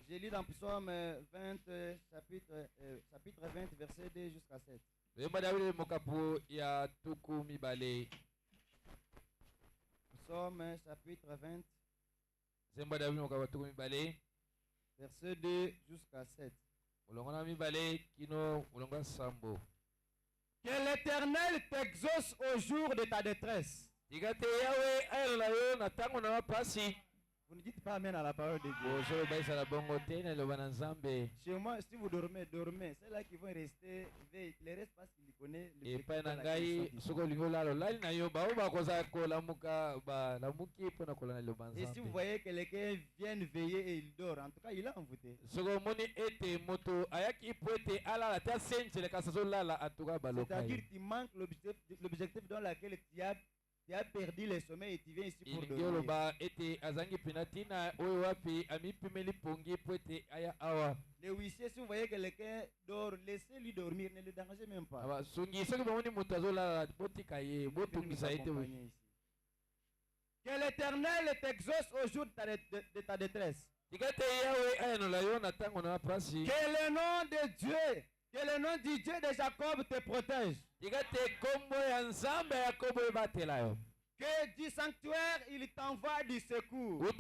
J'ai lu dans Psaume 20, chapitre 20, verset 2 jusqu'à 7. Psaume chapitre 20, verset 2 jusqu'à 7. Que l'Éternel t'exauce au jour de ta détresse. Vous ne dites pas amen à la parole de Dieu. Chez moi, si vous dormez, dormez. C'est là qui vont rester veillés. Les restes parce qu'ils connaissent le Et si vous voyez que quelqu'un vient veiller et il dort, en tout cas, il a envoûté. C'est-à-dire qu'il manque l'objectif dans lequel tu as perdu le sommeil et tu viens ici pour dormir. Les huissiers, si vous voyez que quelqu'un dort, laissez-lui dormir, ne le dérangez même pas. Que l'Éternel t'exauce au jour de ta détresse. Que le nom de Dieu, que le nom du Dieu de Jacob te protège. Que du sanctuaire il t'envoie du secours. Que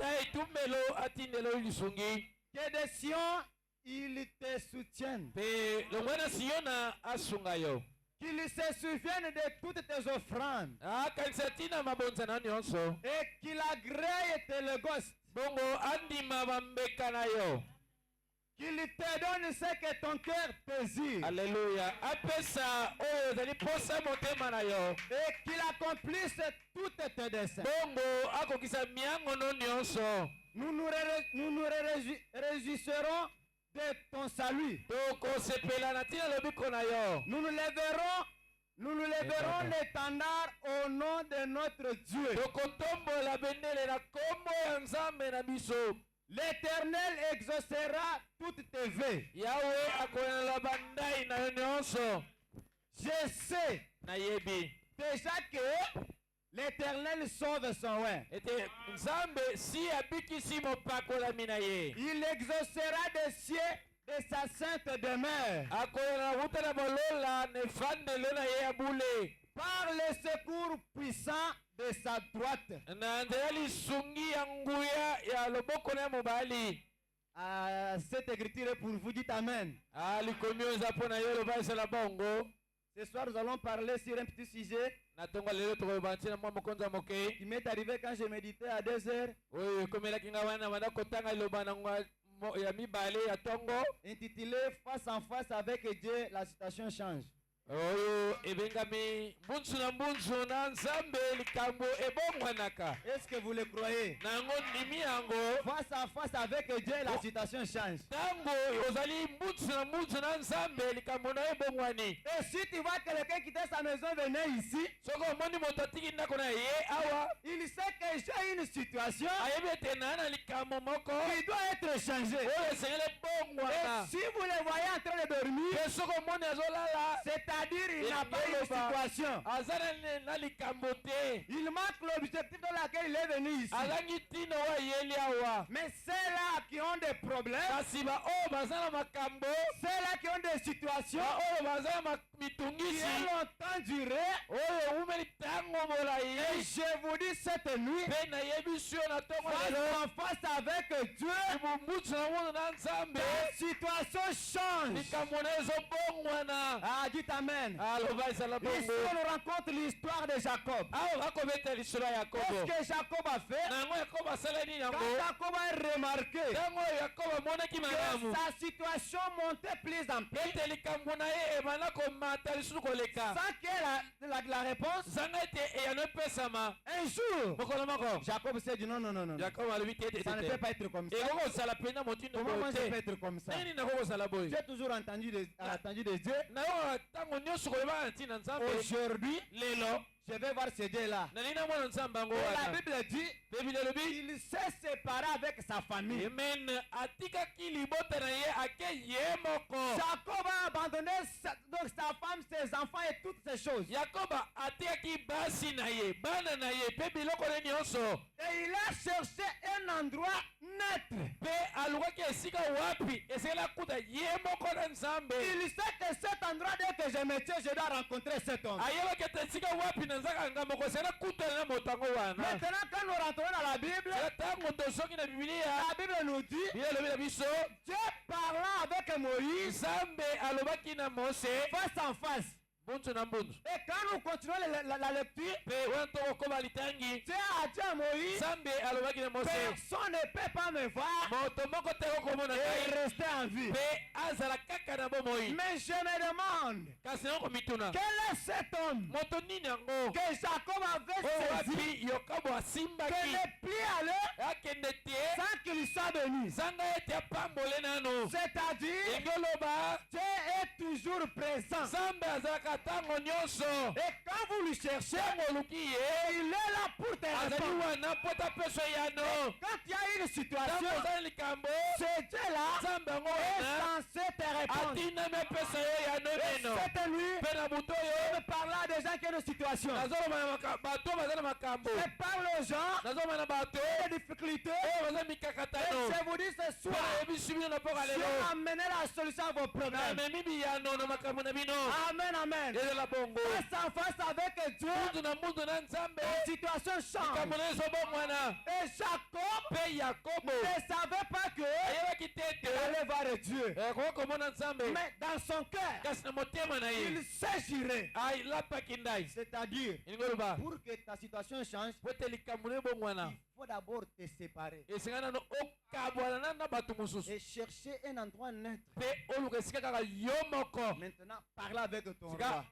de Sion il te soutienne. Qu'il se souvienne de toutes tes offrandes. Et qu'il agrée tes logos. Qu'il te donne ce que ton cœur désire. Alléluia. Et qu'il accomplisse toutes tes desseins. Nous nous réjouirons de ton salut. Nous nous lèverons l'étendard au nom de notre Dieu. L'Éternel exaucera toutes tes vœux. Je sais déjà que l'Éternel sauve son oint. Il exaucera des cieux de sa sainte demeure. Par le secours puissant de sa droite. Cette écriture est pour vous, dites amen. Ce soir, nous allons parler sur un petit sujet qui m'est arrivé quand je méditais à 2 heures. Intitulé Face en face avec Dieu, la situation change. Est-ce que vous le croyez? Face à face avec Dieu, la situation change. Et si tu vois quelqu'un quitter sa maison venir ici, il sait que j'ai une situation qui doit être changée. Et si vous le voyez en train de dormir, c'est-à-dire il n'a pas une situation. Il manque l'objectif dans lequel il est venu ici. Mais ceux-là qui ont des problèmes, ceux-là qui ont des situations qui ont longtemps duré, et je vous dis cette nuit, face en face avec Dieu, la situation change. Ah, dites amen. Ici on rencontre l'histoire de Jacob. Qu'est-ce que Jacob a fait? Quand Jacob a remarqué que sa situation montait plus en plus, sans que la réponse, un jour, Jacob s'est dit non, ça ne peut pas être comme ça. Comment moi je peux être comme ça? J'ai toujours entendu de Dieu. Aujourd'hui, je vais voir ce Dieu-là. Et la Bible dit, il s'est séparé avec sa famille. Jacob a abandonné donc sa femme, ses enfants et toutes ses choses. Et il a cherché un endroit neutre. Il sait que cet endroit, dès que je me tiens, je dois rencontrer cet homme. Maintenant, quand nous rentrons dans la Bible nous dit, Dieu parlant avec Moïse face en face. Et quand nous continuons la lecture, Dieu a dit à Moïse, personne ne peut pas me voir et rester en vie. Mais je me demande, quel est cet homme que Jacob avait saisi, qui n'est plus allé sans qu'il soit béni. C'est-à-dire, Dieu est toujours présent. Et quand vous le cherchez, il est là pour te répondre. Quand il y a une situation, ce Dieu-là est censé te répondre. Et cette nuit, je parle à des gens qui ont une situation. Je parle aux gens des difficultés. Et je vous dis ce soir, Dieu a amené la solution à vos problèmes. Amen, amen. Face en face avec Dieu, la situation change. Et Jacob ne savait pas que il allait voir Dieu. Mais dans son cœur, il s'agirait. C'est-à-dire, pour que ta situation change, il faut d'abord te séparer et chercher un endroit neutre. Maintenant, parle avec ton roi.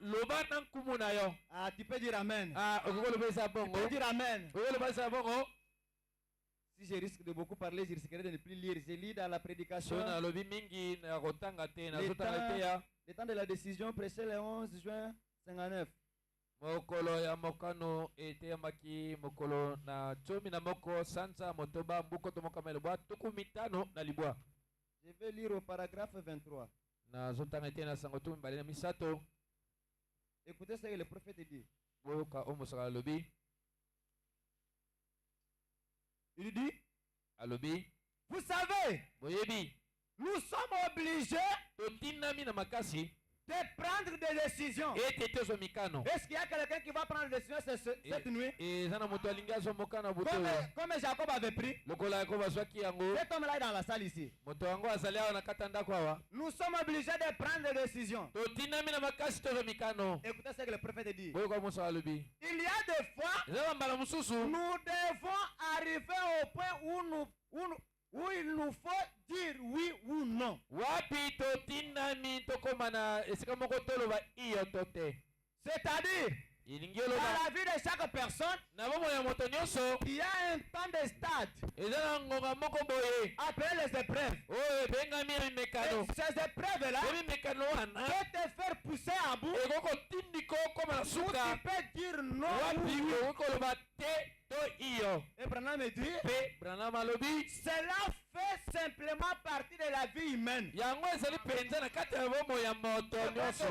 Ah, tu peux dire amen. Tu peux dire amen. Si je risque de beaucoup parler, je risquerai de ne plus lire. Je lis dans la prédication. Le temps de la décision prêché le 11 juin 59. Mokolo ya mokano eteyamaki mokolo na chomi na moko sansa motoba mbuko tomoka melibwa tukumitano na libwa. Je vais lire au paragraphe 23. Na zotanga etena sango tumi balina misato. Écoutez ce que le prophète dit. Boyoka omosaka lobi. Il dit, alobi, vous savez, boyebi, nous sommes obligés totinami na makasi de prendre des décisions. Est-ce qu'il y a quelqu'un qui va prendre des décisions cette nuit? Comme Jacob avait pris. Cet homme-là est dans la salle ici. Nous sommes obligés de prendre des décisions. Écoutez ce que le prophète dit. Il y a des fois, nous devons arriver au point où il nous faut dire oui ou non. C'est-à-dire, dans la vie de chaque personne, il y a un temps de stade après les épreuves. Et ces épreuves-là peuvent te faire pousser à bout. Ou tu peux dire non. Et Branham dit, cela fait simplement partie de la vie humaine.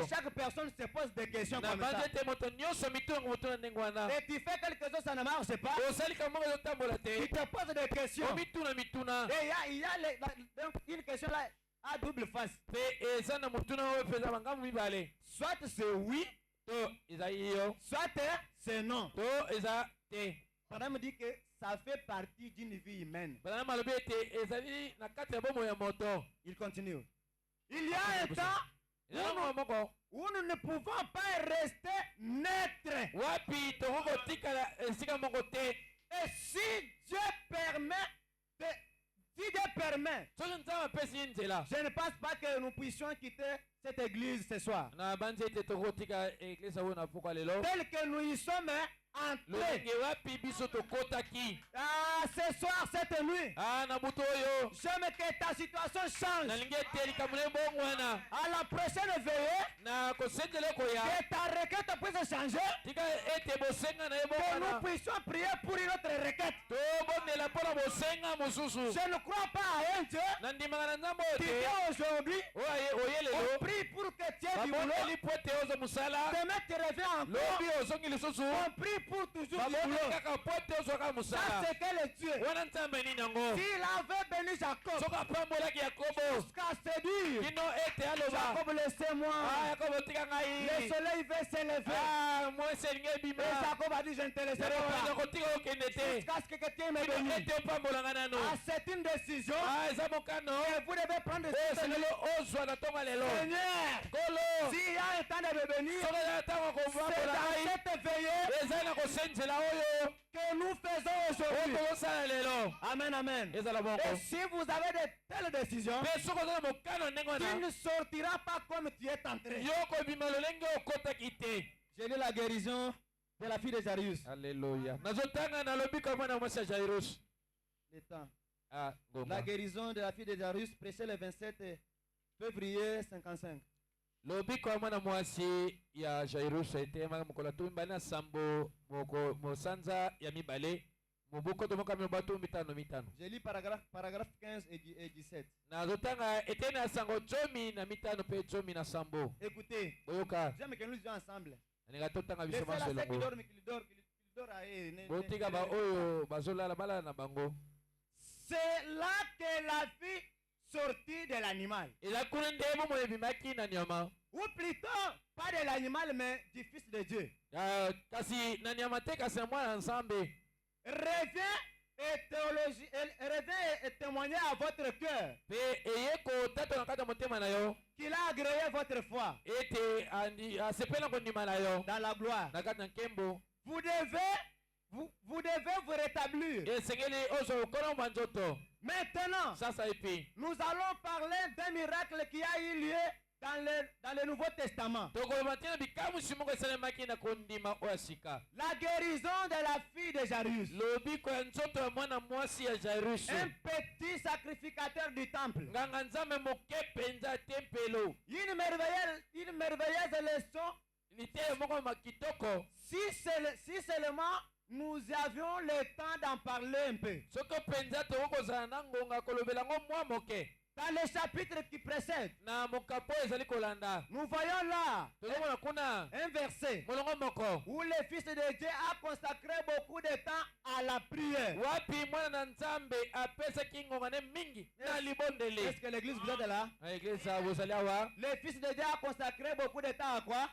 Chaque personne se pose des questions comme ça. Et tu fais quelque chose, ça ne marche pas. Tu te poses des questions. Et il y a une question là à double face. Soit c'est oui, soit c'est non. Branham dit que ça fait partie d'une vie humaine. Il continue. Il y a un temps où nous ne pouvons pas rester neutres. Et si Dieu permet, je ne pense pas que nous puissions quitter cette église ce soir. Tel que nous y sommes entrés. Ce soir, cette nuit, j'aime que ta situation change. À la prochaine veillée, que ta requête puisse changer. Que nous puissions prier pour une autre requête. Je ne crois pas à un Dieu qui vient aujourd'hui. On prie pour jour que tu es du boulot, demain tu reviens encore, on prie pour toujours du boulot. Ça c'est quel est Dieu. S'il avait béni Jacob jusqu'à se dire, Jacob laissez-moi, le soleil va s'élever. Et Jacob a dit je ne te laisserai pas jusqu'à ce que quelqu'un me bénisse. Ah, c'est une décision que vous devez prendre. Seigneur, s'il y a un temps de me bénir, c'est dans cette veillée que nous faisons aujourd'hui. Amen, amen. Et si vous avez de telles décisions, tu ne sortiras pas comme tu es entré. J'ai lu la guérison de la fille de Jairus. Alléluia. Le temps. La guérison de la fille de Jairus, prêchée le 27 février 55. Lobi kwa mwana mwasi ya Jairus etema mukolo tumbana sambo moko sanza ya mibale mubuko tomoka mibatu mitano. J'ai lu paragraphe 15 et 17. Na zotanga etena sango chomi na mitano pe chomi na sambo. Écoutez, oyoka j'aime que nous lisions ensemble. Ninga totanga bisoma selongo. Botika ba oyo bazolala bala na bango. C'est là que la fille sortit de l'animal. Ou plutôt, pas de l'animal, mais du Fils de Dieu. Reviens et témoignez à votre cœur qu'il a agréé votre foi dans la gloire. Vous devez vous rétablir. Maintenant, nous allons parler d'un miracle qui a eu lieu dans le Nouveau Testament. La guérison de la fille de Jairus. Un petit sacrificateur du temple. Une merveilleuse leçon. Si seulement nous avions le temps d'en parler un peu. Dans le chapitre qui précède, nous voyons là un verset où le Fils de Dieu a consacré beaucoup de temps à la prière. Est-ce que l'église vous êtes là? Le Fils de Dieu a consacré beaucoup de temps à quoi?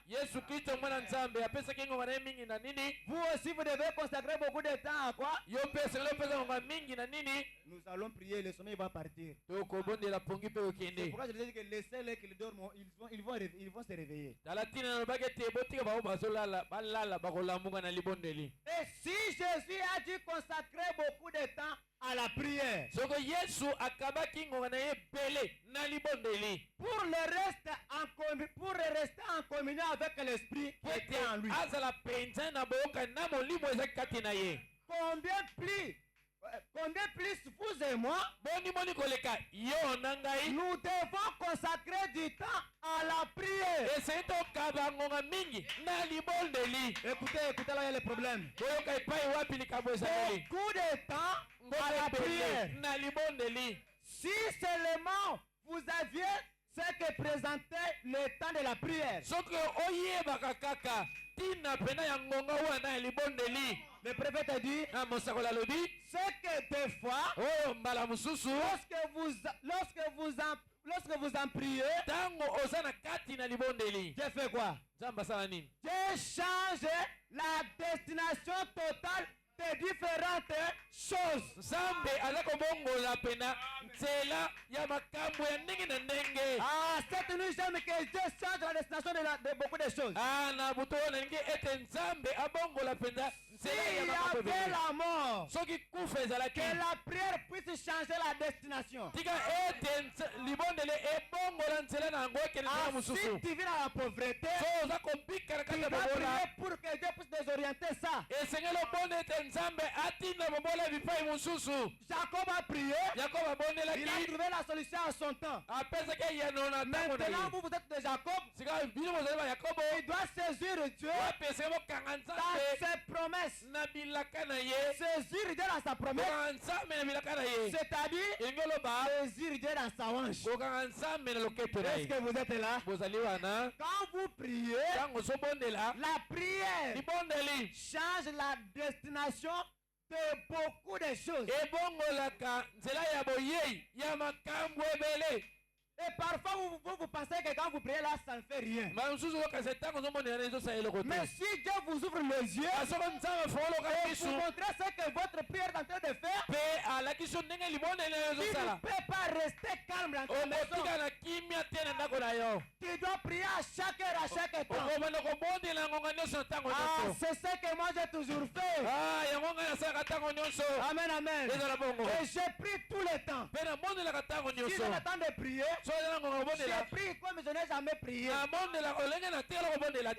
Vous aussi vous devez consacrer beaucoup de temps à quoi? Nous allons prier, le sommeil va partir. C'est pourquoi je disais que laissez-les qu'ils dorment, ils vont se réveiller. Et si Jésus a dû consacrer beaucoup de temps à la prière, pour rester en communion avec l'Esprit qui était en lui, combien plus vous et moi, nous devons consacrer du temps à la prière. Écoutez, là il y a le problème. Beaucoup de temps à la prière. Si seulement vous aviez ce que présentait le temps de la prière. Le prophète a dit, c'est que des fois, lorsque vous en priez, Dieu fait quoi? Dieu change la destination totale de différentes choses. Ah, cette nuit, j'aime que Dieu change la destination de beaucoup de choses. S'il y avait la mort, que la prière puisse changer la destination. Si tu vis dans la pauvreté, tu vas prier pour que Dieu puisse désorienter ça. Jacob a prié. Il a trouvé la solution à son temps. Maintenant, vous êtes de Jacob. Il doit saisir Dieu dans ses promesses. Saisir Dieu dans sa promesse. C'est-à-dire saisir Dieu dans sa hanche. Est-ce que vous êtes là? Quand vous priez, la prière change la destination de beaucoup de choses. Et parfois vous pensez que quand vous priez là, ça ne fait rien. Mais si Dieu vous ouvre les yeux et vous montre ce que votre prière est en train de faire, tu ne peux pas rester calme dans ta maison. Tu dois prier à chaque heure, à chaque temps. C'est ce que moi j'ai toujours fait. Amen, amen. Et j'ai pris tout le temps. Si j'ai le temps de prier, j'ai prié comme je n'ai jamais prié.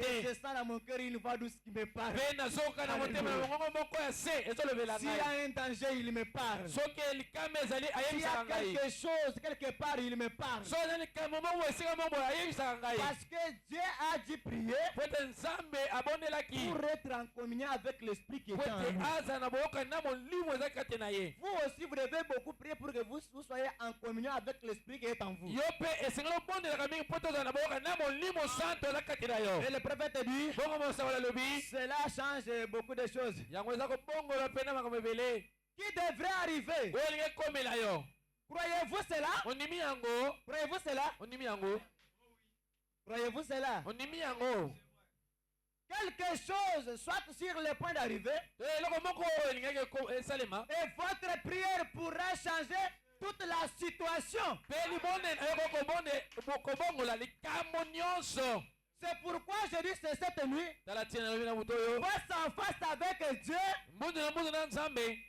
Et je sens dans mon cœur une voix douce qui me parle. S'il y a un danger, il me parle. S'il y a quelque chose, quelque part, il me parle. Parce que Dieu a dit prier pour être en communion avec l'Esprit qui est en nous. Vous aussi, vous devez beaucoup prier pour que vous soyez en communion avec l'Esprit qui est en vous. Et le prophète dit, cela change beaucoup de choses. Qui devrait arriver? Croyez-vous cela? Croyez-vous cela? Croyez-vous cela? Quelque chose soit sur le point d'arriver et votre prière pourra changer toute la situation. C'est pourquoi je dis c'est cette nuit, face à face avec Dieu,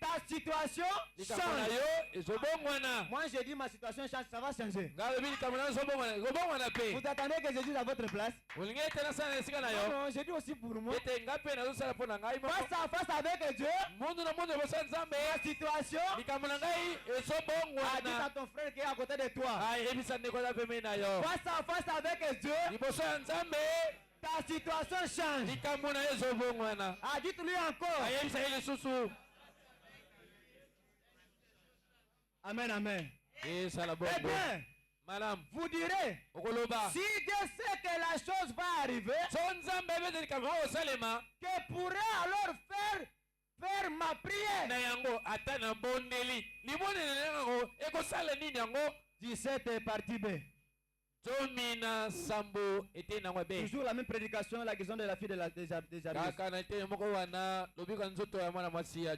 ta situation change. Moi je dis ma situation change, ça va changer. Vous attendez que je dise à votre place? Non, je dis aussi pour moi. Face à face avec Dieu, ta situation, dis à ton frère qui est à côté de toi. Face à face avec Dieu, ta situation change. Dites-lui encore. Amen, amen. Eh bien, vous direz, si Dieu sait que la chose va arriver, que pourrait alors faire ma prière? 17 partie B. Toujours la même prédication, la guérison de la fille de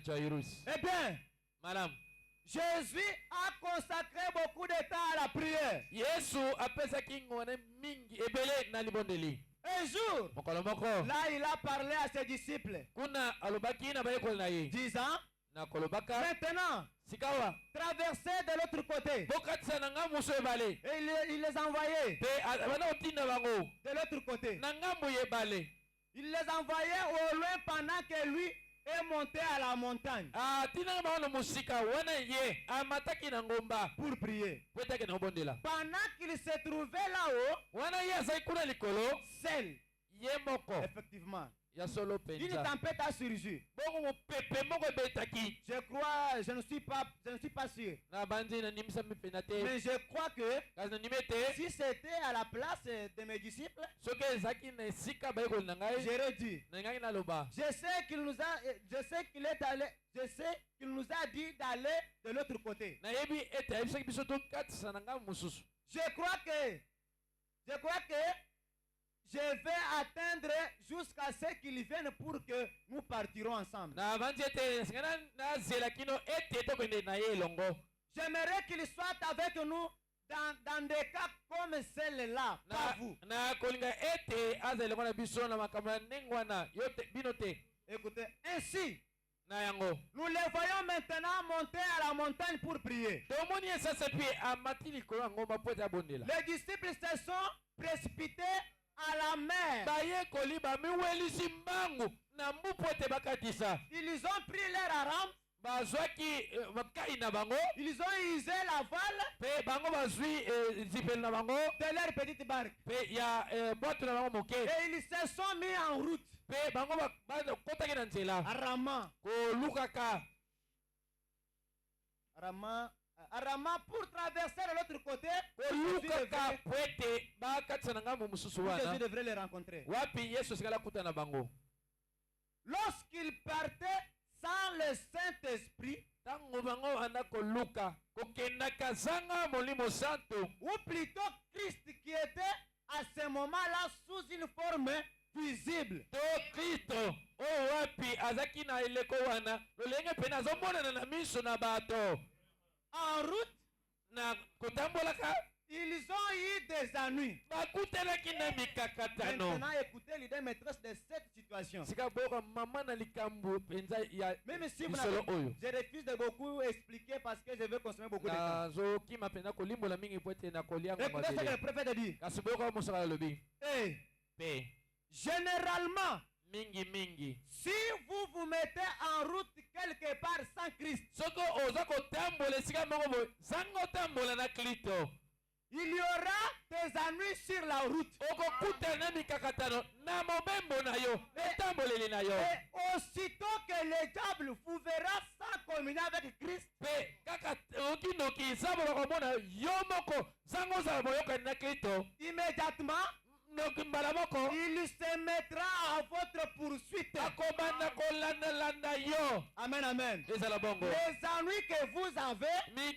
Jairus. Eh bien, madame, Jésus a consacré beaucoup de temps à la prière. Un jour, là il a parlé à ses disciples, disant, maintenant, traversez de l'autre côté. Et il les envoyait de l'autre côté. Il les envoyait au loin pendant que lui est monté à la montagne pour prier. Pendant qu'il se trouvait là-haut, seul, effectivement, une tempête a surgi. Je crois, je ne suis pas sûr. Mais je crois que si c'était à la place de mes disciples, j'aurais dit, je sais qu'il nous a dit d'aller de l'autre côté. Je crois que je vais attendre jusqu'à ce qu'ils viennent pour que nous partirons ensemble. J'aimerais qu'ils soient avec nous dans des cas comme celle-là, pas vous. Écoutez, ainsi, nous les voyons maintenant monter à la montagne pour prier. Les disciples se sont précipités à la mer. Ils ont pris leur arame. Ils ont usé la voile de leur petite barque. Et ils se sont mis en route. Arama pour traverser de l'autre côté. Jésus devrait les rencontrer. Lorsqu'ils partaient sans le Saint-Esprit, ou plutôt Christ qui était à ce moment-là sous une forme visible. En route, ils ont eu des ennuis. Maintenant, écoutez l'idée maîtresse de cette situation. Même si vous n'avez, je refuse de beaucoup expliquer parce que je veux consommer beaucoup de temps. Écoutez ce que le prophète dit. Hey. Généralement, si vous vous mettez en route quelque part sans Christ, il y aura des ennuis sur la route. Et aussitôt que le diable vous verra sans communier avec Christ, immédiatement, il se mettra à votre poursuite. Amen, amen. Les ennuis que vous avez, les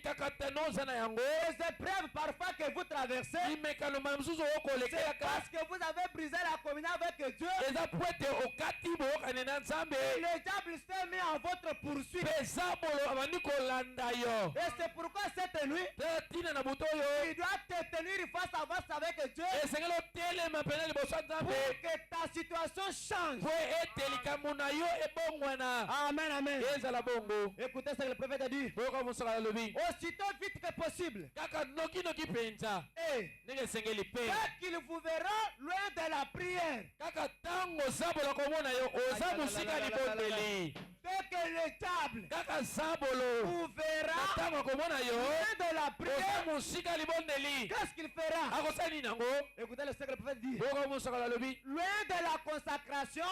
épreuves parfois que vous traversez, c'est parce que vous avez brisé la communion avec Dieu. Et le diable s'est mis à votre poursuite. Et c'est pourquoi cette nuit, il doit te tenir face à face avec Dieu. Pour que ta situation change. Amen, amen. Écoutez ce que le prophète a dit. Aussitôt vite que possible. Et dès qu'il vous verra loin de la prière. Dès que le diable vous verra loin de la prière, qu'est-ce qu'il fera? Écoutez ce que le prophète dit. Loin de la consacration,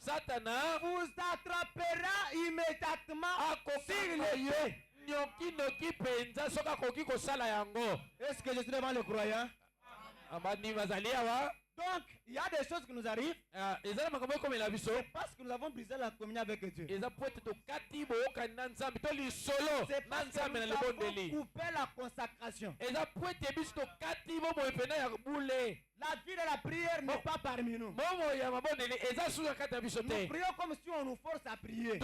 Satan vous attrapera immédiatement sur les yeux. Est-ce que je suis devant le croyant? Donc, il y a des choses qui nous arrivent. C'est parce que nous avons brisé la communion avec Dieu. C'est parce que nous avons coupé la consacration. La vie de la prière n'est pas parmi nous. Nous prions comme si on nous force à prier. Et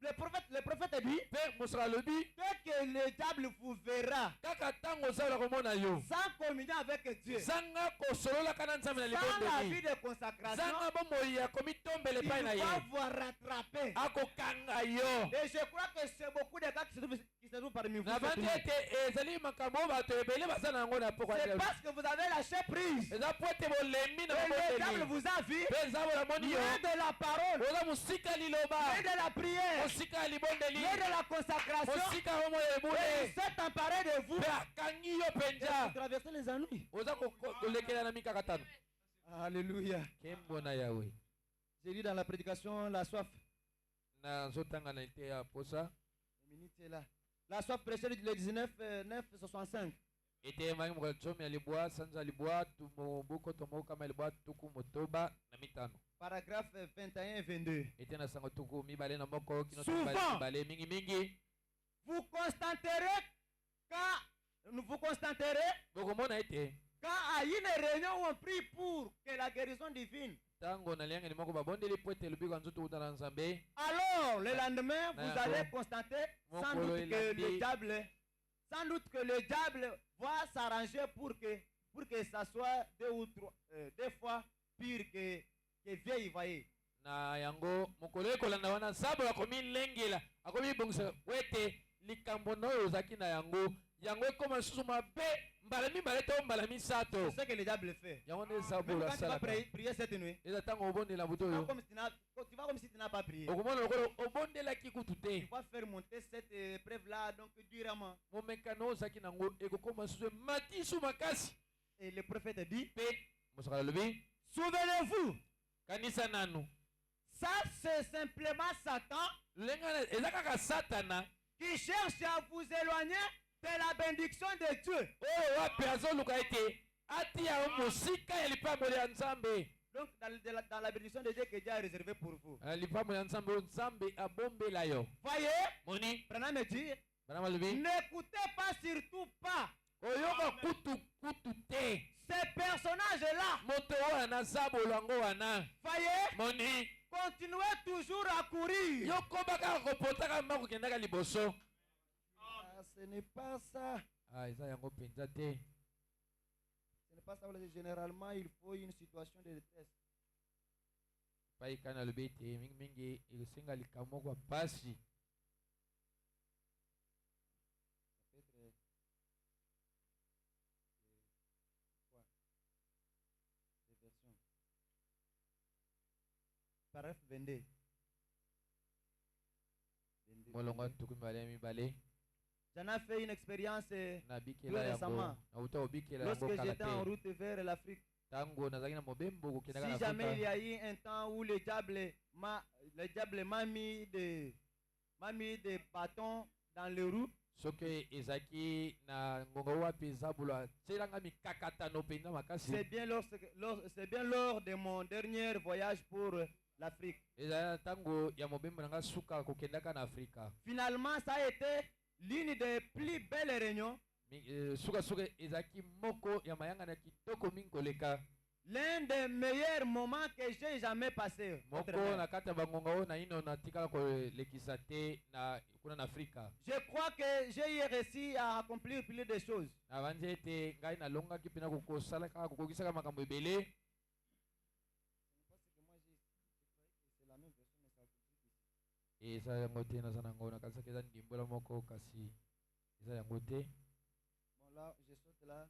le prophète dit, dès que le diable vous verra sans communion avec Dieu, sans la vie de consacration, il va vous rattraper. Et je crois que c'est beaucoup de cas qui se trouvent parmi vous. C'est parce que vous avez lâché prise. Et le diable vous a vu loin de la parole, loin de la prière, loin de la consacration. Et il s'est emparé de vous. Et vous traversez les ennuis. Alléluia. J'ai lu dans la prédication la soif. La soif prêchée le 19/9/65. Paragraphe 21 et 22. Souvent, vous constaterez quand à une réunion où on prie pour que la guérison divine, alors le lendemain vous allez constater sans doute que le diable va s'arranger pour que ça soit deux fois pire que vieille voyez. Na yango mokolo ekolanda wana nzambe akomi lengela akomi bongisa wete likambo noyo ozaki na yango yango ekoma susu mabe mbala mibale to mbala misato. C'est ce que le diable fait. Yango ne Même sabola quand tu vas sala. prier cette nuit, Eza tango obondela buto tu vas yo. comme si tu n'as pas prié. Okomona lokolo obondelaki kutu te. Tu vas faire monter cette épreuve-là donc durement. Momekano ozaki nango ekokoma susu mati su makasi. Et le prophète dit, Pe mosakala lobi souvenez-vous, kanisa nanu. ça c'est simplement Satan Lengana ezaka satana qui cherche à vous éloigner de la bénédiction de Dieu. oyo wapi azoluka ete atia mosika ya lipamboli ya nzambe. Donc dans la bénédiction de Dieu que Dieu a réservée pour vous. Lipamboli ya nzambe oyo nzambe abombela yo. Voyez, Moni Branham me dit, bana malobi n'écoutez pas surtout pas oyoka kutu te. ces personnages-là. Moto wana naza bolango wana. Voyez, Moni continuez toujours à courir. yokoba kaka kopotaka mma kokendaka liboso. Ah, ce n'est pas ça. Eza yango mpenza te. Ce n'est pas ça. Généralement, il faut une situation de détresse. Pai kana lobi ete mingimingi ekosenga likambo moko ya pasi. Paraf 22. Molongo tuku mibale. J'en ai fait une expérience Nabikela yango. récemment. Nauta obikela yango Lorsque kala j'étais en te. route vers l'Afrique. Tango nazalaki na mobembo kokendaka na Si jamais il y Afrika. a eu un temps où le diable m'a mis des bâtons dans les roues, Soki ezaki na ngonga wapi ezabula tselanga mikakatano mpenza makasi. c'est bien lors de mon dernier voyage pour l'Afrique. Ezala tango ya mobembo nanga suka kokendaka na Afrika. Finalement, ça a été l'une des plus belles réunions, Suka ezaki moko ya mayanga na kitoko mingi koleka. l'un des meilleurs moments que j'ai jamais passé. Moko na kati ya bangonga oyo na ino natikala kolekisa te na kuna na Afrika. Je crois que j'ai eu réussi à accomplir plus de choses. Nabandi ete ngai nalongaki mpena kokosala kaka kokokisaka makambo ebele. Eza yango te naza nango nakanisaki eza ndimbola moko kasi eza yango te. Bon, là, je saute là.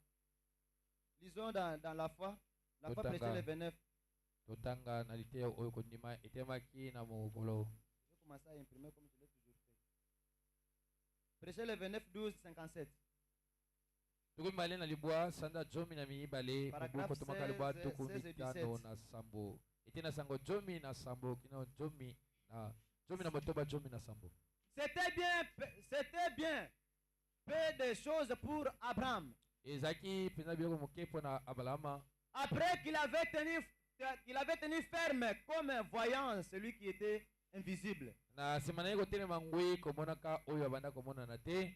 Lisons dans la foi. La foi Totanga. prêchée le 29. Totanga na liteya oyo kondima etemaki na mokolo. Je vais commencer à imprimer comme je l'ai toujours fait. Prêchez le 29, 12, 57. Tuku mibale na libwa sanda jomi na mibale Paragraphe buku tomaka libwa 16, tuku 16 et mitano 17. na sambo. Ete na sango jomi na sambo kino jomi na motoba jomi na sambo. C'était bien peu de choses pour Abraham. Ezaki pena biloko moke mpona Abalama. Après qu'il avait tenu ferme comme voyant celui qui était invisible. Na nsima na ye kotelema ngwi komonaka oyo abanda komonana te.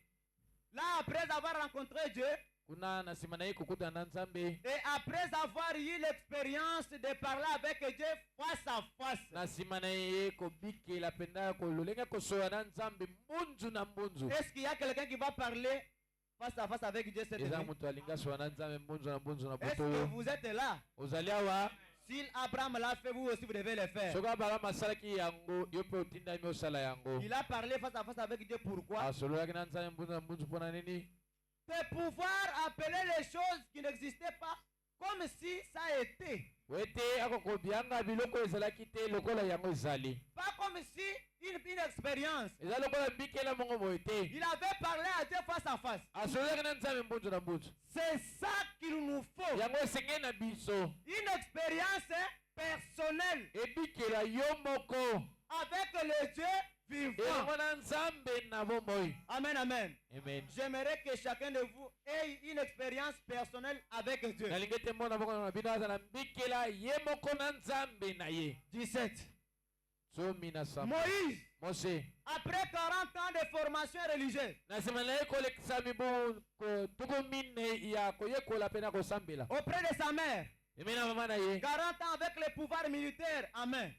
Là, après avoir rencontré Dieu, Kuna na nsima na ye kokutana na Nzambe. et après avoir eu l'expérience de parler avec Dieu face à face, Na nsima na ye kobikela mpenza kololenge kosoya na Nzambe mbunzu na mbunzu. est-ce qu'il y a quelqu'un qui va parler face à face avec Dieu cette Eza nuit? moto alingi asoya na Nzambe mbunzu na mbunzu na Est-ce butu que oyo. vous êtes là? Ozali awa. Si Abraham l'a fait, vous aussi vous devez le faire. Soki Abalama asalaki yango yo mpe otindami osala yango. Il a parlé face à face avec Dieu. Pourquoi? Asololaki na Nzambe mbunzu na mbunzu mpona nini? De pouvoir appeler les choses qui n'existaient pas comme si ça été. Wete akokobianga biloko ezalaki te lokola yango ezali. Pas comme si une expérience. Eza lokola bikela mongo boye te. Il avait parlé à Dieu face à face. Asololaki na Nzambe mbunzu na mbunzu. C'est ça qu'il nous faut. Yango esengeli na biso. Une expérience personnelle Ebikela yo moko. avec le Dieu vivant. Elongo na Nzambe na bomoi. Amen, amen. Amen. J'aimerais que chacun de vous ait une expérience personnelle avec Dieu. Nalingi te mona moko na bino azala mbikela ye moko na Nzambe na ye. 17. Zomi na sambo. Moïse, Mose. après 40 ans de formation religieuse, Na nsima na ye kolekisa mibu tuku mine ya koyekola mpe na kosambela. auprès de sa mère, Emi na mama na ye. 40 ans avec le pouvoir militaire en main,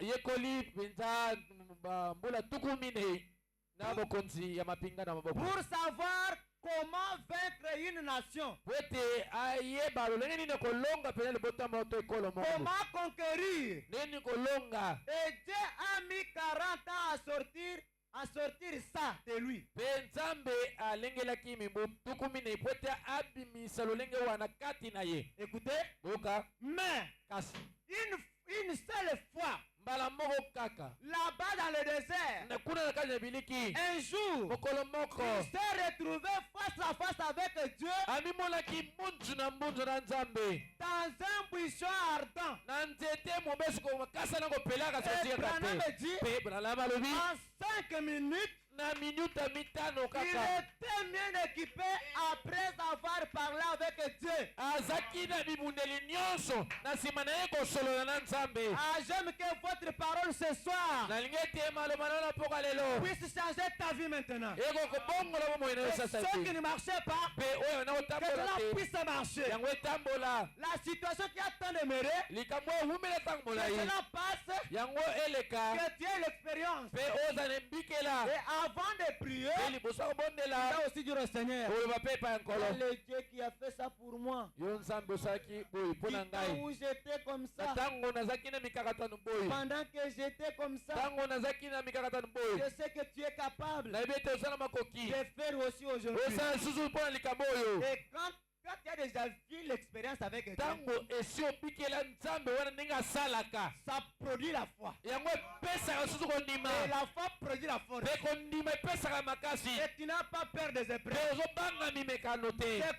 Yekoli mpenza mbula tuku mine na bokonzi ya mapinga na maboko. pour savoir comment vaincre une nation, Wete ayeba lolenge nini kolonga mpenza libota moto ekolo moko. comment conquérir. Nini kolonga. Et Dieu a mis 40 ans à sortir à sortir ça de lui. Pe Nzambe alengelaki mibu tukumi ne pote abimisa lolenge wana kati na ye. Écoutez. Boka. Mais kasi une seule fois. Mbala moko kaka. Là-bas dans le désert. Na kuna na kazi biliki. Un jour. Mokolo moko. Il s'est retrouvé face à face avec Dieu. Ami monaki mbunzu na Nzambe. Dans un buisson ardent. Na nzete mobesu ko makasa na ko pelaka sosia kate. Pe Branham alobi. En 5 minutes. Na minuta mitano kaka. Il était bien équipé après avoir parlé avec Dieu. Azaki na bibundeli nyonso na sima na ye kosolola na Nzambe. J'aime que votre parole ce soir puisse changer ta vie maintenant. Et ceux qui ne marchaient pas, que cela puisse marcher. La situation qui a tant demeuré, que cela passe, que tu aies l'expérience. Et avant de prier, il y a aussi du Seigneur. Le Dieu qui a fait ça pour moi. Où j'étais comme ça. Pendant que j'étais comme ça, je sais que tu es capable de faire aussi aujourd'hui. Et quand tu as déjà vu l'expérience avec Dieu, ça produit la foi. Et la foi produit la force. Et tu n'as pas peur des épreuves. C'est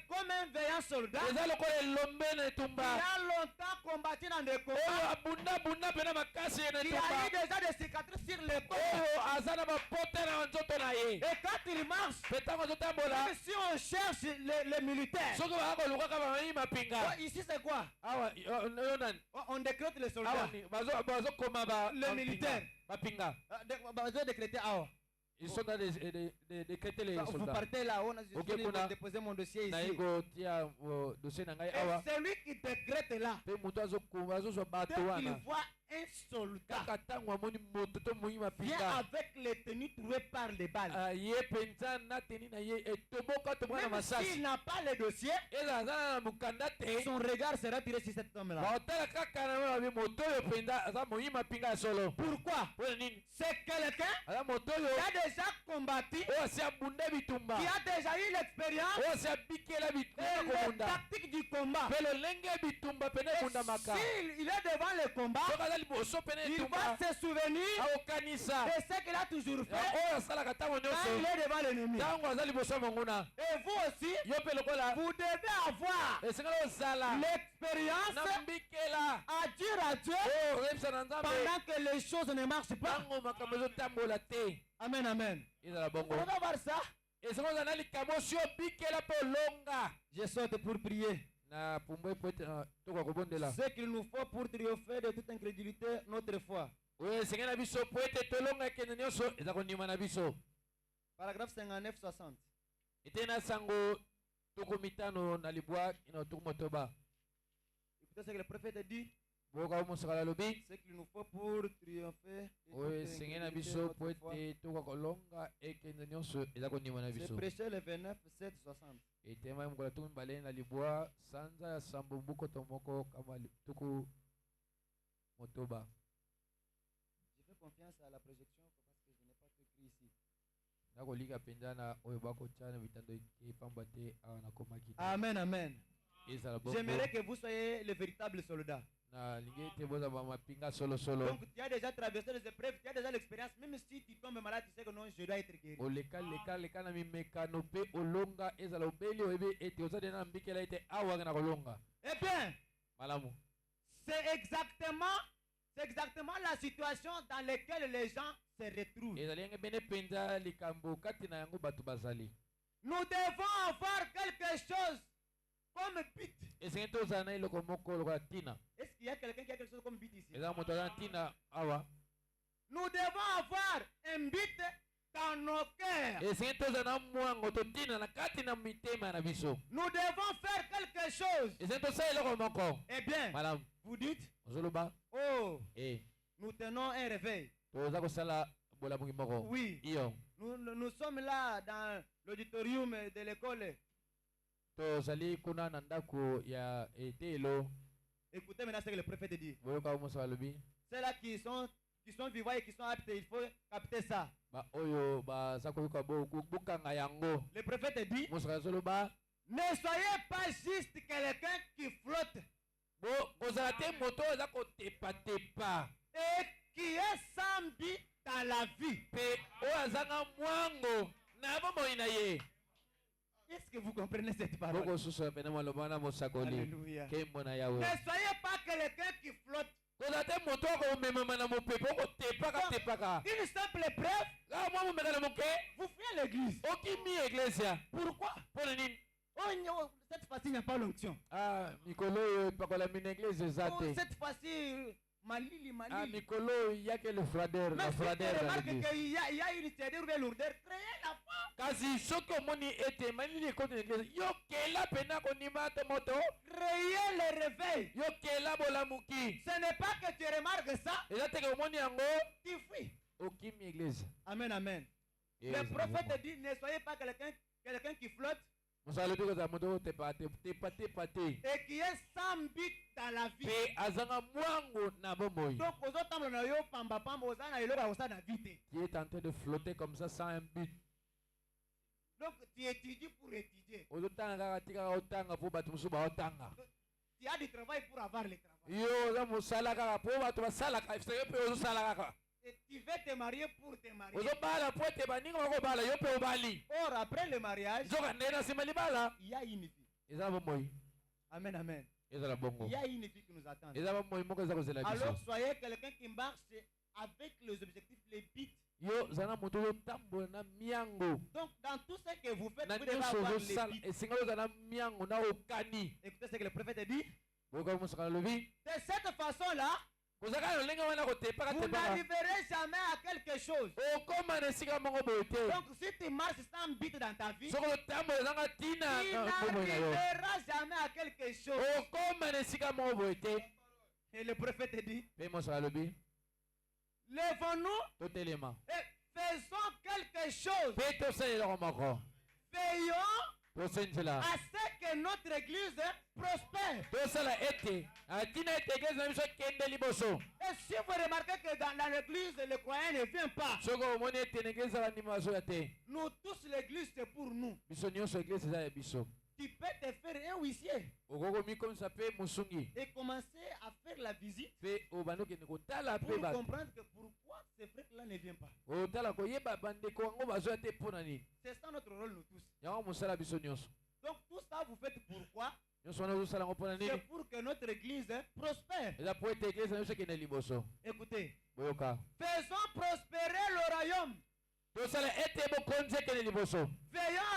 comme un vaillant soldat qui a longtemps combattu dans des combats. Il a eu déjà des cicatrices sur les côtes. Et quand il marche, si on cherche les militaires, ici c'est quoi? On décrète les soldats. Les militaires. Ils ont décrété. Ils sont dans décréter les soldats. Vous partez là, on a déposé mon dossier ici. Et c'est lui qui décrète là. Dès qu'il voit un soldat vient avec les tenues trouvées par les balles. Même s'il n'a pas le dossier, son regard sera tiré sur cet homme-là. Pourquoi? C'est quelqu'un qui a déjà combattu, qui a déjà eu l'expérience et les tactiques du combat. S'il est devant le combat, il va se souvenir de ce qu'il a toujours fait quand il est devant l'ennemi. Et vous aussi, vous devez avoir l'expérience à dire à Dieu pendant que les choses ne marchent pas. Amen, amen. On va voir ça. Je saute pour prier. Ce qu'il nous faut pour triompher de toute incrédulité, notre foi. Paragraphe 59-60. Écoutez ce que le prophète dit. Ce qu'il nous faut pour triompher c'est prêcher le 29, 7, 60. Je fais confiance à la projection parce que je n'ai pas tout écrit ici. Amen, amen. J'aimerais que vous soyez le véritable soldat. Donc tu as déjà traversé les épreuves, tu as déjà l'expérience. Même si tu tombes malade, tu sais que non, je dois être guéri. Eh bien, c'est exactement la situation dans laquelle les gens se retrouvent. Nous devons avoir quelque chose comme but. Est-ce qu'il y a quelqu'un qui a quelque chose comme but ici? Nous devons avoir un but dans nos cœurs. Nous devons faire quelque chose. Eh bien, vous dites, oh, nous tenons un réveil. Oui, nous sommes là dans l'auditorium de l'école. Écoutez maintenant ce que le prophète dit. Ceux-là qui sont qui sont vivants et qui sont aptes, il faut capter ça. Le prophète dit, ne soyez pas juste quelqu'un qui flotte et qui est sans but dans la vie. Est-ce que vous comprenez cette parole? Alléluia. Ne soyez pas quelqu'un qui flotte. Une simple preuve, vous faites l'église. Pourquoi? Oh, cette fois-ci, il n'y a pas l'onction. Cette fois-ci, Malili. Mikolo, il y a que le fradeur. Mais si tu remarques qu'il y a une tièdeur ou une lourdeur, créez la foi. Créez le réveil. Ce n'est pas que tu remarques ça, tu fuis. Amen, amen. Le prophète dit, ne soyez pas quelqu'un qui flotte et qui est sans but dans la vie. Donc, qui est en train de flotter comme ça sans un but. Donc, tu étudies pour étudier. Tu as du travail pour avoir le travail. Et tu veux te marier pour te marier. Or, après le mariage, il y a une vie. Amen, amen. Il y a une vie qui nous attend. Alors, soyez quelqu'un qui marche avec les objectifs, les buts. Donc, dans tout ce que vous faites, vous devez avoir les buts. Écoutez ce que le prophète dit. De cette façon-là, vous n'arriverez jamais à quelque chose. Donc, si tu marches sans but dans ta vie, tu n'arriveras jamais à quelque chose. Et le prophète dit, lèvons-nous et faisons quelque chose. Veillons à ce que notre église prospère. Et si vous remarquez que dans l'église, le croyant ne vient pas, nous tous, l'église, c'est pour nous. Tu peux te faire un huissier et commencer à faire la visite pour comprendre que pourquoi ces frères-là ne viennent pas. C'est ça notre rôle, nous tous. Donc tout ça, vous faites pourquoi? C'est pour que notre église prospère. Écoutez, faisons prospérer le royaume. Veillons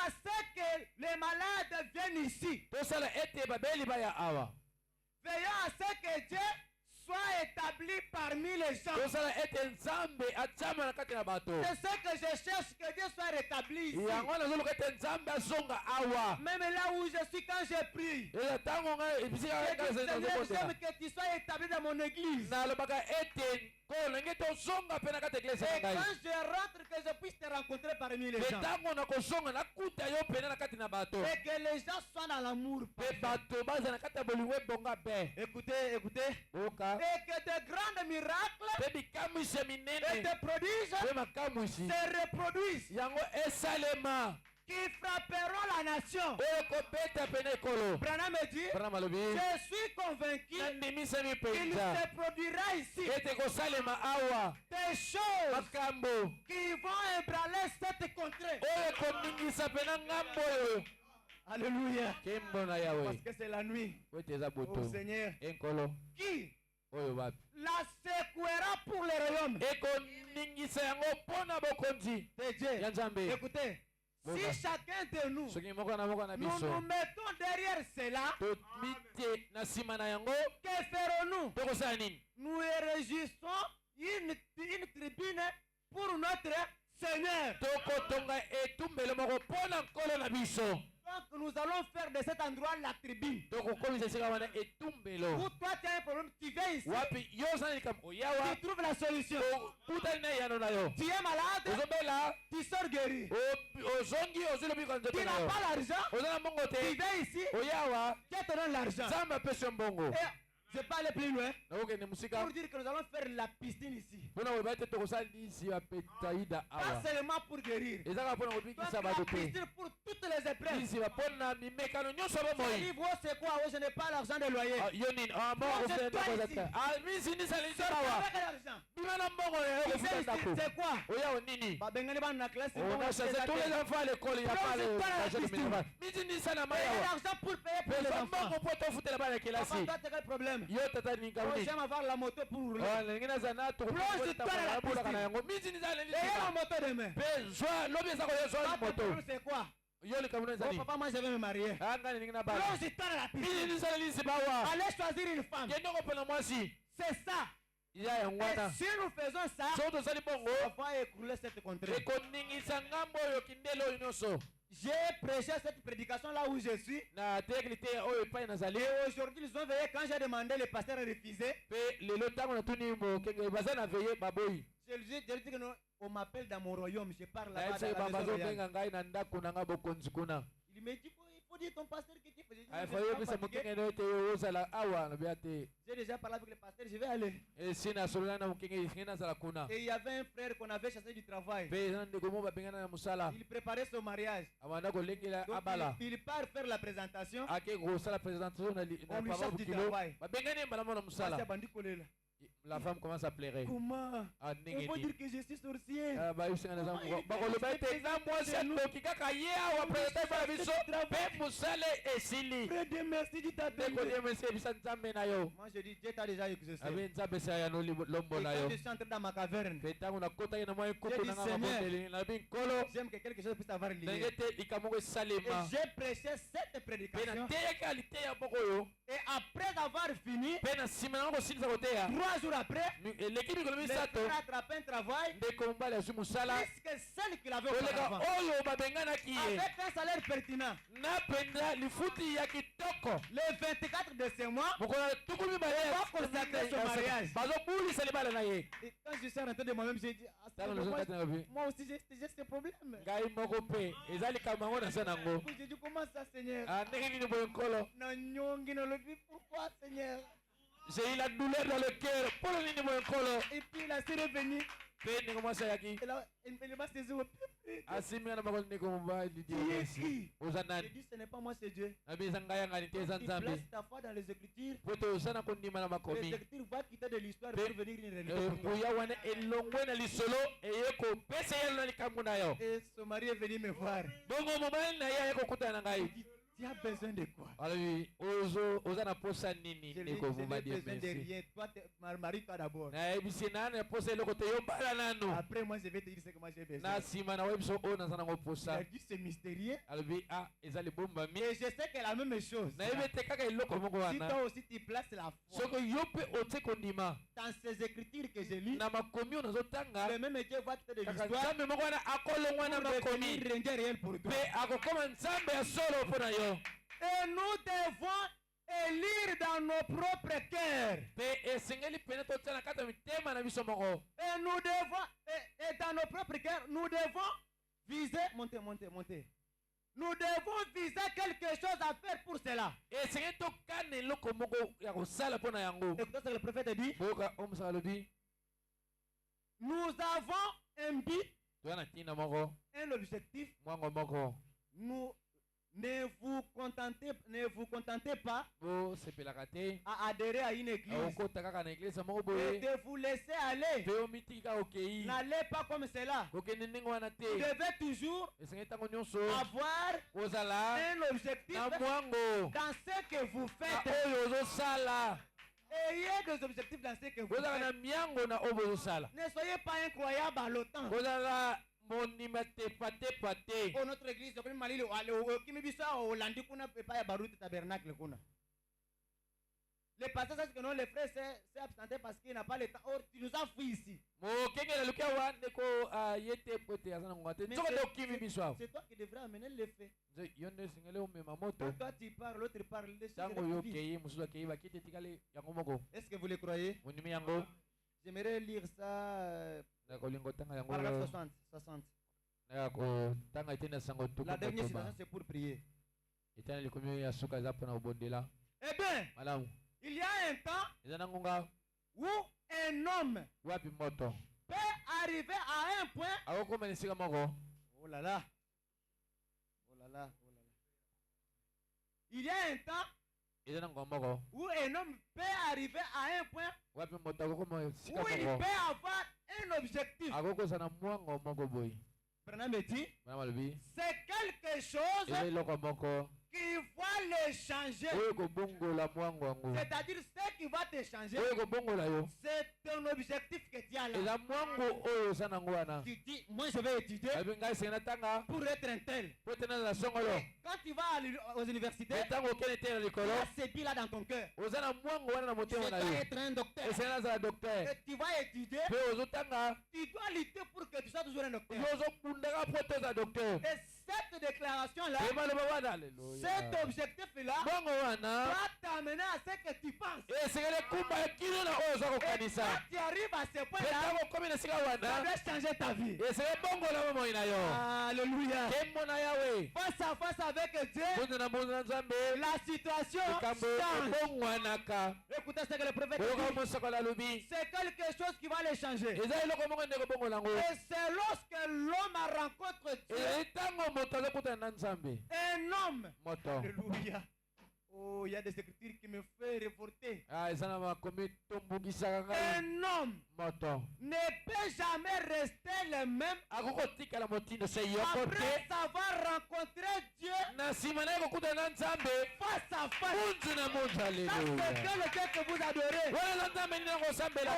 à ce que les malades viennent ici. Veillons à ce que Dieu soit établi parmi les gens. C'est ce que je cherche, que Dieu soit rétabli ici. Même là où je suis quand je prie. Seigneur, j'aime que tu sois établi dans mon église. Et quand je rentre, que je puisse te rencontrer parmi les gens. Et que les gens soient dans l'amour. Écoutez. Et que de grands miracles et de prodiges se reproduisent. Qui frapperont la nation. Branham dit, je suis convaincu qu'il se produira ici des choses qui vont ébranler cette contrée. Alléluia. Parce que c'est la nuit. Oh Seigneur. Qui la secouera pour le royaume de Dieu. Écoutez. Si chacun de nous nous mettons derrière cela, que ferons-nous? Nous érigissons une tribune pour notre Seigneur. Donc nous allons faire de cet endroit la tribune. Ou toi tu as un problème, tu viens ici. Tu trouves la solution. Tu es malade, tu sors guéri. Tu n'as pas l'argent, tu viens ici. Qui te donne l'argent? Et Je vais pas aller plus loin. Pour dire que nous allons faire la piscine ici. Pas seulement pour guérir. Donc la piscine pour toutes les épreuves. Ce livre, c'est quoi? Je n'ai pas l'argent de loyer. C'est quoi? On a chassé tous les enfants à l'école. Il n'y a pas l'argent de minimum. L'argent pour payer pour les enfants. Papa, quel problème? J'aime avoir la moto pour rouler. Plonge-toi dans la piscine. Et la moto demain. C'est quoi? Papa, moi je vais me marier. Plonge-toi dans la piscine. Allez choisir une femme. C'est ça. Et si nous faisons ça, on va écrouler cette contrée. J'ai prêché cette prédication là où je suis. Et aujourd'hui, ils ont veillé quand j'ai demandé, le pasteur a refusé. Je lui ai dit que on m'appelle dans mon royaume, je parle là-bas dans la maison royale. Il me dit, il faut dire ton pasteur que tu fais. J'ai déjà parlé avec le pasteur, je vais aller. Et il y avait un frère qu'on avait chassé du travail. Il préparait son mariage. Donc il part faire la présentation. On lui chasse du travail. La femme commence à pleurer. Comment? On peut dire que je suis sorcier. Merci de t'appeler. Moi je dis, Dieu t'a déjà exaucé. Et quand je suis entré dans ma caverne, j'ai dit, Seigneur, j'aime que quelque chose puisse avoir lié. Et j'ai prêché cette prédication. Et après avoir fini, 3 jours après, le frère a attrapé un travail plus que celle qu'il avait auparavant. Avec un salaire pertinent. Le 24 de ce mois, on va consacrer son mariage. Et quand je suis rentré de moi-même, j'ai dit, moi aussi j'ai ce problème. J'ai dit, comment ça, Seigneur? Pourquoi, Seigneur? J'ai eu la douleur dans le cœur. Et puis il a s'est revenu. Il m'a saisi au pied. J'ai dit, ce n'est pas moi, c'est Dieu. Tu places ta foi dans les Écritures. Les Écritures vont quitter de l'histoire pour venir une réalité. Et son mari est venu me voir. Il dit, tu as besoin de quoi? Je lui ai besoin de rien. Toi, marie-toi d'abord. Après, moi, je vais te dire ce que moi j'ai besoin. Il a dit, c'est mystérieux. Et je sais que la même chose. Si toi aussi tu places la foi dans ces écritures que j'ai lues, le même Dieu va te donner l'histoire. Il devenir réel pour toi. Et nous devons élire dans nos propres cœurs. Et nous devons, et dans nos propres cœurs, nous devons viser, monter. Nous devons viser quelque chose à faire pour cela. Écoutez ce que le prophète dit. Nous avons un but, un objectif. Nous ne vous contentez pas à adhérer à une église et de vous laisser aller. N'allez pas comme cela. Vous devez toujours avoir un objectif dans ce que vous faites. Ayez des objectifs dans ce que vous faites. Ne soyez pas incroyable à l'OTAN. Notre église, les pasteurs savent que non, les frères s'est absenté parce qu'il n'a pas le temps. Or, tu nous as fui ici. C'est toi qui devrais amener le fait. Quand toi tu parles, l'autre parle. Est-ce que vous le croyez? J'aimerais lire ça. Paragraphe 60. La dernière citation, c'est pour prier. Eh bien, Il y a un temps où un homme peut arriver à un point. Oh là là. Oh là là. Oh là là. Il y a un temps où un homme peut arriver à un point où il peut avoir un objectif. C'est quelque chose qui va le changer. C'est-à-dire ce qui va te changer. C'est ton objectif que tu as là. Tu dis, moi je vais étudier pour être un tel. Quand tu vas aux universités, tu as ces billes là dans ton cœur. Tu dois être un docteur. Et tu vas étudier. Tu dois lutter pour que tu sois toujours un docteur. Et cette déclaration-là, cet objectif-là, doit t'amener à ce que tu penses. Et quand tu arrives à ce point-là, ça doit changer ta vie. Alléluia. Face à face avec Dieu, la situation change. Écoutez ce que le prophète dit. C'est quelque chose qui va les changer. Et c'est lorsque l'homme rencontre Dieu, un homme. Alléluia. Oh, il y a des écritures qui me font révolter. Un homme ne peut jamais rester le même après avoir rencontré Dieu face à face. Ça, c'est le Dieu que vous adorez.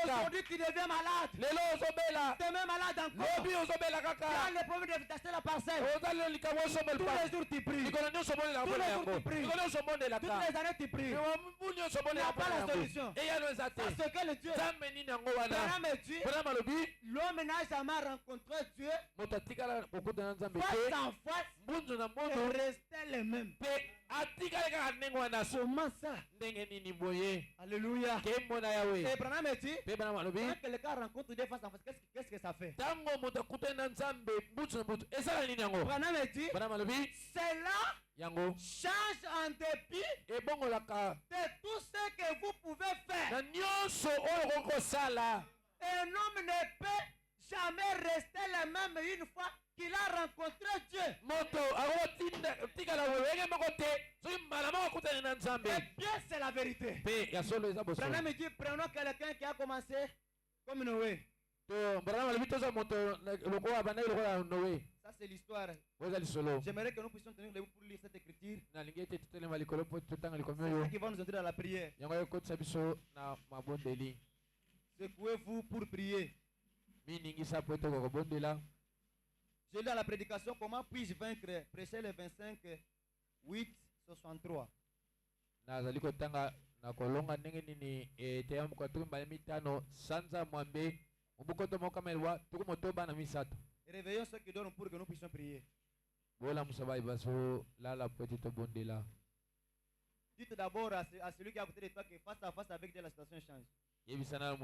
Aujourd'hui, tu deviens malade. Tu es même malade encore. Tu as le problème d'acheter la parcelle. Tous les jours, tu pries. Tous les jours, tu pries. Toutes les années, tu pries. Il n'y a pas la solution. Parce que le Dieu, l'homme n'a jamais rencontré Dieu face en face et restait le même. Comment ça? Alléluia. Et Branham dit, quand quelqu'un rencontre Dieu face en face, qu'est-ce que ça fait? Branham dit, cela change en dépit de tout ce que vous pouvez faire. Un homme ne peut jamais rester le même une fois qu'il a rencontré Dieu. Et bien, c'est la vérité. Branham dit, prenons quelqu'un qui a commencé comme Noé. Ça, c'est l'histoire. J'aimerais que nous puissions tenir debout pour lire cette écriture. C'est qui va nous entrer dans la prière. Secouez-vous pour prier. J'ai lu dans la prédication comment puis-je vaincre. Prêcher le 25, 8, 63. Réveillons ceux qui dorment pour que nous puissions prier. Dites d'abord à celui qui a à côté de toi que face à face avec Dieu, la situation change. Mais c'est le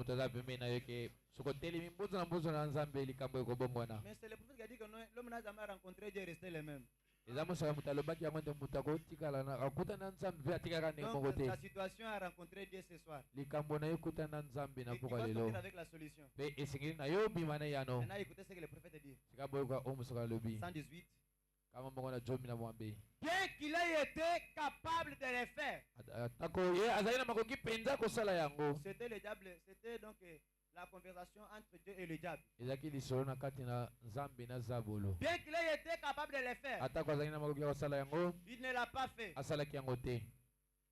prophète qui a dit que l'homme n'a jamais rencontré Dieu et resté le même. Donc la situation a rencontré Dieu ce soir. Et tu vas sortir avec la solution. Maintenant écoutez ce que le prophète dit. 118. Bien qu'il ait été capable de le faire. C'était le diable, c'était donc la conversation entre Dieu et le diable. Bien qu'il ait été capable de le faire, il ne l'a pas fait.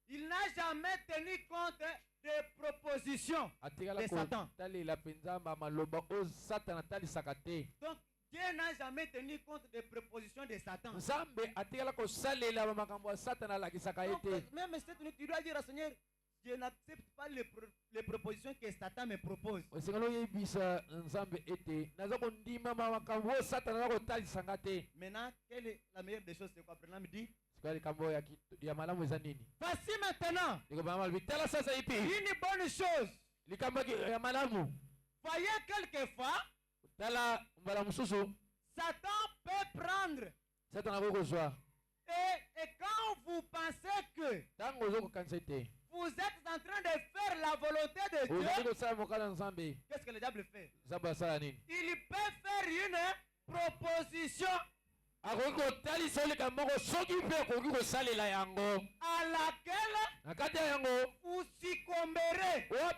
Il n'a jamais tenu compte des propositions de Satan. Donc Dieu n'a jamais tenu compte des propositions de Satan. Donc, même si tu dois dire au Seigneur, je n'accepte pas les propositions que Satan me propose. Maintenant, quelle est la meilleure des choses? C'est quoi? Branham dit, voici maintenant une bonne chose. Voyez quelquefois, Satan peut prendre. Et quand vous pensez que vous êtes en train de faire la volonté de Dieu, qu'est-ce que le diable fait? Il peut faire une proposition à laquelle vous succomberez. Est-ce qu'il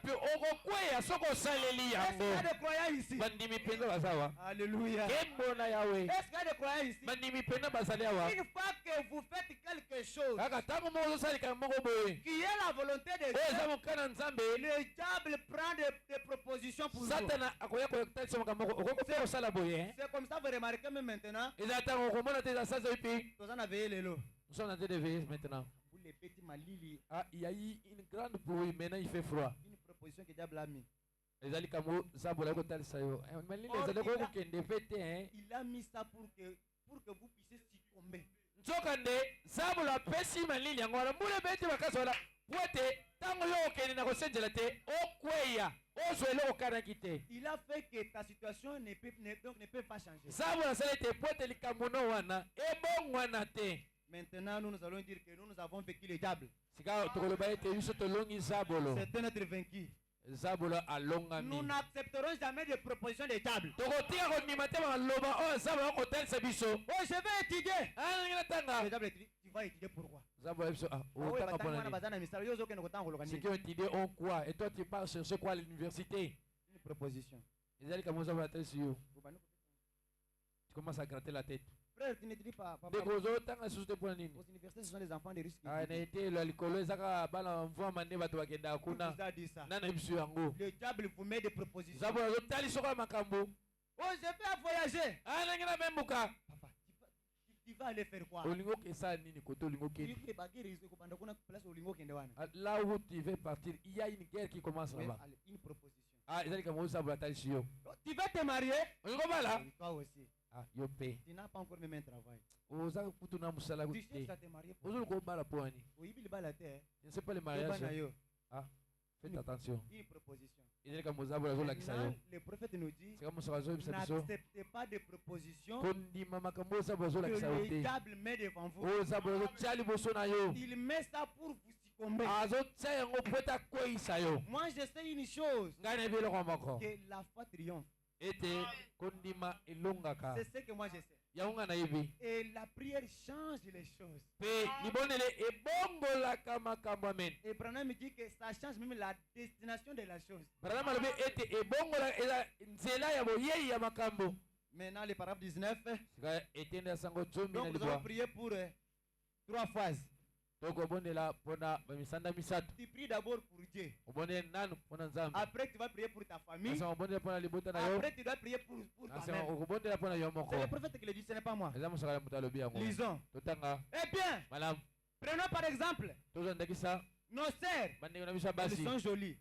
y a des croyants ici? Alléluia. Est-ce qu'il y a des croyants ici? Une fois que vous faites quelque chose qui est la volonté de Dieu, le diable prend des propositions pour vous. C'est comme ça, vous remarquez même maintenant. Nous sommes en train de veiller maintenant. Pour les petits malili. Ah, il y a eu une grande bruit, maintenant il fait froid. Une proposition que le diable a mis. Il a mis ça pour que vous puissiez succomber. Il a fait que ta situation ne peut pas changer. Maintenant, nous allons dire que nous avons vécu le diable. C'est notre vaincu. Nous n'accepterons jamais de propositions de diable. Oh, je vais étudier. Le diable dit, tu vas étudier pourquoi? Ceux qui ont étudié ont quoi? Et toi tu pars chercher quoi à l'université? Une proposition. Tu commences à gratter la tête. Frère, tu n'étudies pas. Aux universités, ce sont les enfants de risque. Qui vous a dit ça? Le diable vous met des propositions. Oh, je vais voyager. Papa, tu vas aller faire quoi? Là où tu veux partir, il y a une guerre qui commence là-bas. Une proposition. Tu vas te marier? Toi aussi. Tu n'as pas encore même un travail. Tu cherches à te marier pour je ne sais pas le mariage. Faites attention. Une proposition. Le prophète nous dit, n'acceptez pas de propositions que le diable met devant vous. Il met ça pour vous succomber. Moi je sais une chose, que la foi triomphe. C'est ce que moi je sais. Et la prière change les choses. Et Branham me dit que ça change même la destination de la chose. Maintenant, le paragraphe 19. Donc, nous allons prier pour 3 phases. Tu pries d'abord pour Dieu. Après, tu vas prier pour ta famille. Après, tu dois prier pour toi-même. C'est le prophète qui le dit, ce n'est pas moi. Lisons. Eh bien, prenons par exemple nos sœurs. Elles sont jolies.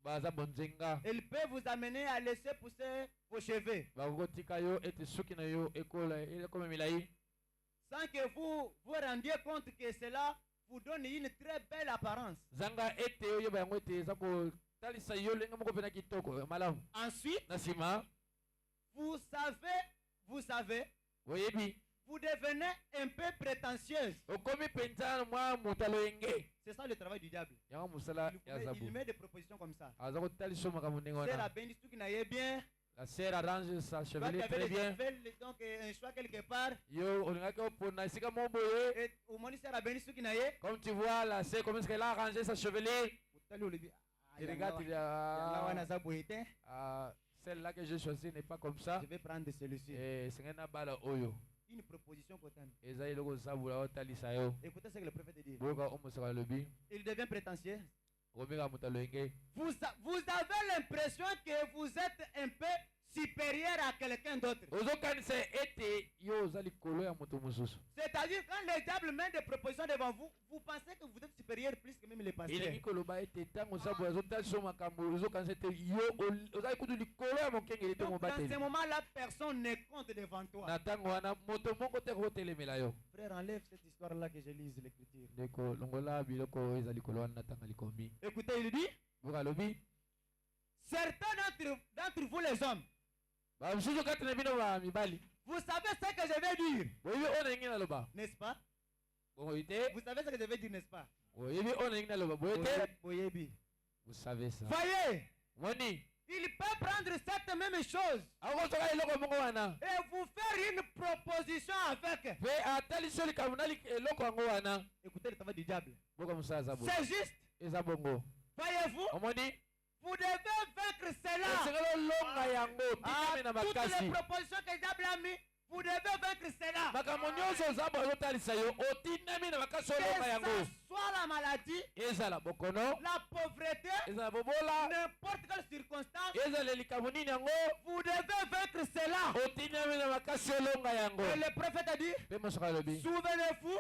Elles peuvent vous amener à laisser pousser vos cheveux. Sans que vous vous rendiez compte que cela vous donne une très belle apparence. Ensuite, vous savez, vous devenez un peu prétentieuse. C'est ça le travail du diable. Il met des propositions comme ça. C'est la bénédiction qui n'aille bien. La sœur arrange sa chevelure très bien. Donc un choix quelque part. Comme tu vois, la sœur, comment est-ce qu'elle a arrangé sa chevelure? Tu regardes, celle-là que j'ai choisie n'est pas comme ça. Je vais prendre celui-ci. Une proposition pour toi. Écoutez ce que le prophète dit. Il devient prétentieux. Vous avez l'impression que vous êtes un peu supérieur à quelqu'un d'autre. C'est-à-dire quand le diable met des propositions devant vous, vous pensez que vous êtes supérieur plus que même les pasteurs. Donc, dans ce moment-là, personne ne compte devant toi. Frère, enlève cette histoire-là que je lise l'écriture. Écoutez, il dit, certains d'entre vous les hommes, vous savez ce que je vais dire, n'est-ce pas? Vous savez ce que je vais dire, n'est-ce pas? Vous savez ça. Voyez, Moni. il peut prendre cette même chose et vous faire une proposition avec. Écoutez le travail du diable. C'est juste. Voyez-vous, vous devez vaincre cela. Toutes les propositions que le diable a mis, vous devez vaincre cela. Que ça soit la maladie, la pauvreté, n'importe quelle circonstance, vous devez vaincre cela. Et le prophète a dit, souvenez-vous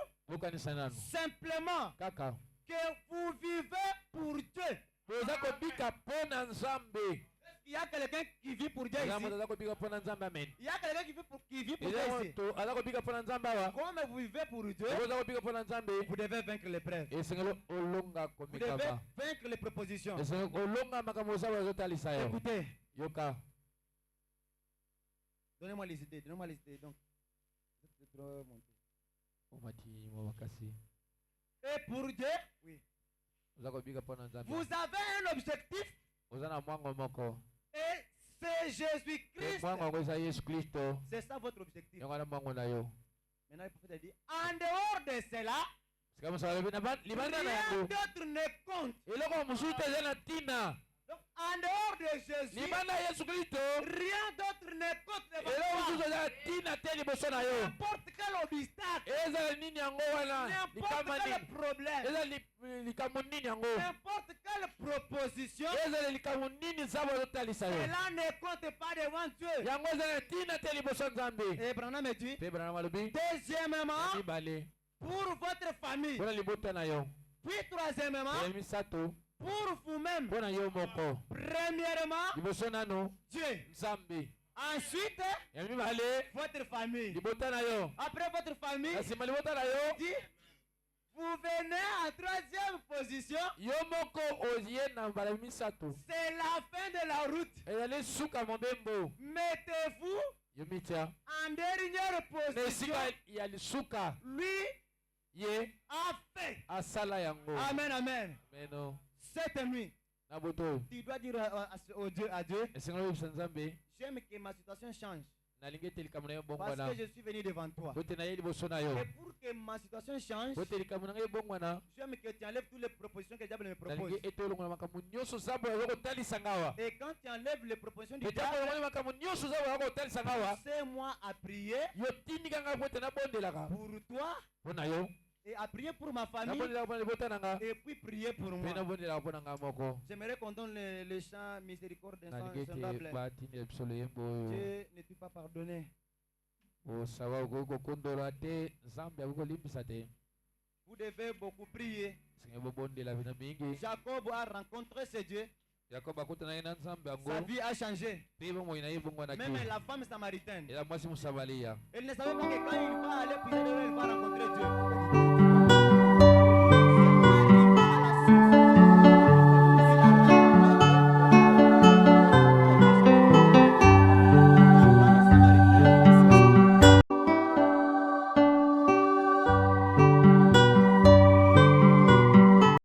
simplement que vous vivez pour Dieu. Il y a quelqu'un qui vit pour Dieu ici. Il y a quelqu'un qui vit pour Dieu ici. Comme vous vivez pour Dieu, vous devez vaincre l'épreuve. Vous devez vaincre les propositions. Écoutez. Donnez-moi les idées. Donnez-moi les idées. Donc, et pour Dieu, oui. Vous avez un objectif. Et c'est Jésus-Christ. C'est ça votre objectif. Maintenant, le prophète dit, en dehors de cela, rien d'autre ne compte. Donc, en dehors de Jésus, rien d'autre ne compte. N'importe quel obstacle, n'importe quel problème, n'importe quelle proposition, cela ne compte pas devant Dieu. Et Branham dit, deuxièmement, pour votre famille, puis troisièmement, pour vous-même. Premièrement, Dieu. Ensuite, votre famille. Après votre famille, dit, vous venez en troisième position. C'est la fin de la route. Mettez-vous en dernière position. Lui a fait. Amen, amen. Cette nuit, tu dois dire à Dieu, j'aime que ma situation change. Parce que je suis venu devant toi. Et pour que ma situation change, j'aime que tu enlèves toutes les propositions que le diable me propose. Et quand tu enlèves les propositions du diable, poussez-moi à prier pour toi. Et à prier pour ma famille. Et puis prier pour moi. J'aimerais qu'on donne le chant miséricorde insemble. Dieu ne peut pas pardonner. Vous devez beaucoup prier. Jacob a rencontré ce Dieu. Sa vie a changé. Même la femme samaritaine. Elle ne savait pas que quand il va aller puiser, il va rencontrer Dieu.